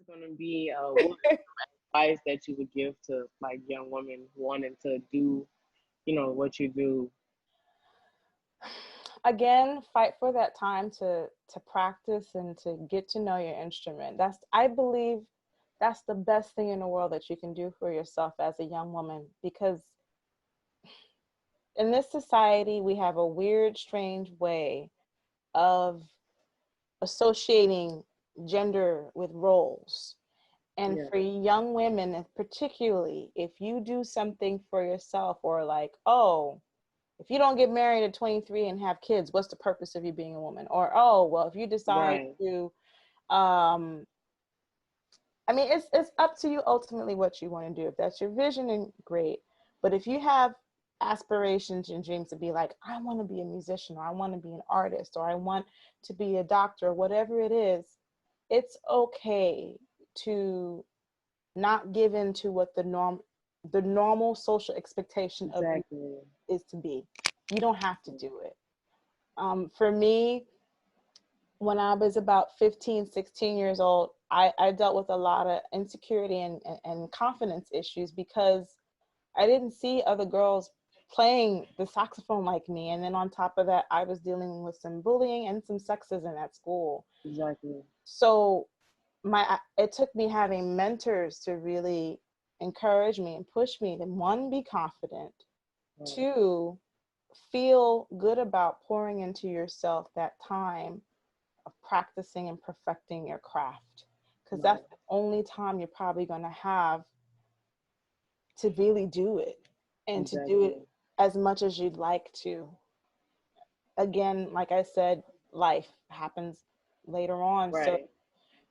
going to be what advice that you would give to like young women wanting to do, what you do? Again, fight for that time to practice and to get to know your instrument. I believe that's the best thing in the world that you can do for yourself as a young woman, because in this society we have a weird, strange way of associating gender with roles. And Yeah, for young women, and particularly if you do something for yourself, or like, oh, if you don't get married at 23 and have kids, what's the purpose of you being a woman? Or, oh, well, if you decide right, to, I mean, it's up to you ultimately what you want to do. If that's your vision, then great. But if you have aspirations and dreams to be like, I want to be a musician, or I want to be an artist, or I want to be a doctor, or whatever it is, it's okay to not give in to what the normal social expectation of you exactly. is to be. You don't have to do it. For me, when I was about 15, 16 years old, I dealt with a lot of insecurity and confidence issues, because I didn't see other girls playing the saxophone like me. And then on top of that, I was dealing with some bullying and some sexism at school. Exactly. So it took me having mentors to really encourage me and push me to, one, be confident, Right. two, feel good about pouring into yourself that time of practicing and perfecting your craft, because Right. that's the only time you're probably going to have to really do it, and to do it Exactly. as much as you'd like to. Again, like I said, life happens later on, so Right.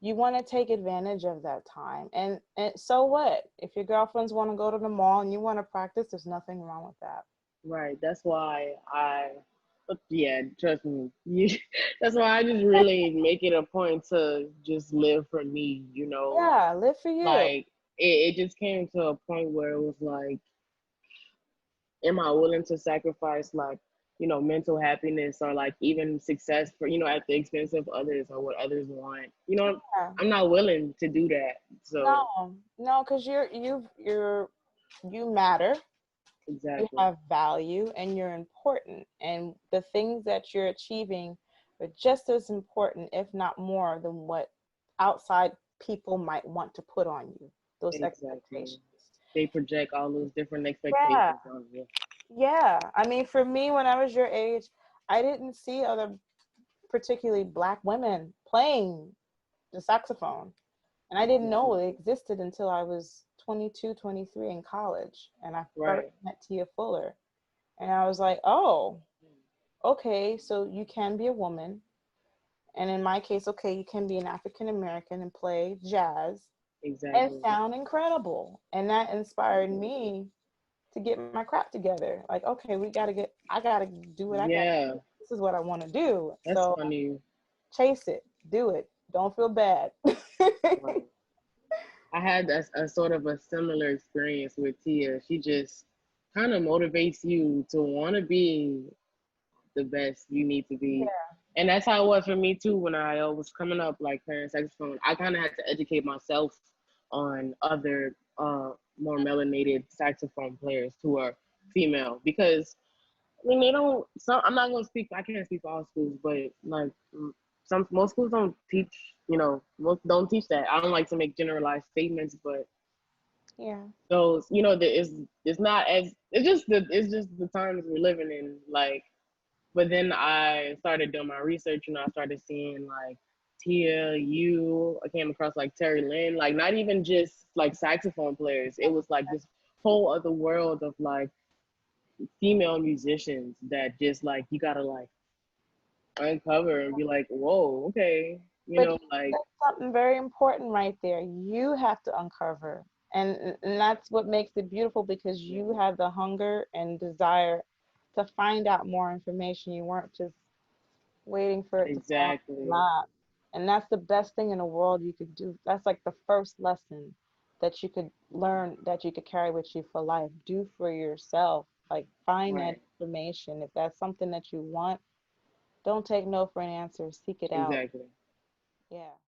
you want to take advantage of that time. And so what if your girlfriends want to go to the mall and you want to practice? There's nothing wrong with that. Right. That's why yeah, trust me. That's why I just really make it a point to just live for me, Yeah, live for you. Like it just came to a point where it was like, am I willing to sacrifice like, mental happiness or like even success for, at the expense of others or what others want? Yeah. I'm not willing to do that. So No, because you matter. You exactly. have value and you're important, and the things that you're achieving are just as important, if not more, than what outside people might want to put on you, those Exactly. expectations. They project all those different Yeah. expectations on you. Yeah, I mean, for me, when I was your age, I didn't see other, particularly Black women, playing the saxophone. And I didn't know it existed until I was 22, 23 in college. And I first Right. met Tia Fuller. And I was like, oh, okay, so you can be a woman. And in my case, okay, you can be an African American and play jazz and Exactly. sound incredible. And that inspired me to get my crap together. Like, okay, I gotta do what I gotta Yeah, do. This is what I wanna do. that's So funny. chase it, do it. Don't feel bad. Right. I had a sort of a similar experience with Tia. She just kind of motivates you to want to be the best you need to be. And that's how it was for me too when I was coming up like playing saxophone. I kind of had to educate myself on other more melanated saxophone players who are female because I mean they don't. Some I'm not gonna speak. I can't speak for all schools, but like most schools don't teach. Most don't teach that. I don't like to make generalized statements, but Yeah. those it's not as it's just the times we're living in. Like but then I started doing my research and I started seeing like Tia, I came across like Terry Lynn, like not even just like saxophone players. It was like this whole other world of like female musicians that just like you gotta like uncover and be like, whoa, okay. But Like that's something very important right there. You have to uncover. And that's what makes it beautiful, because you had the hunger and desire to find out more information. You weren't just waiting for it to fall in your exactly, lap. And that's the best thing in the world you could do. That's like the first lesson that you could learn, that you could carry with you for life. Do for yourself. Like, find that right, information. If that's something that you want, don't take no for an answer. Seek it out. exactly. Yeah.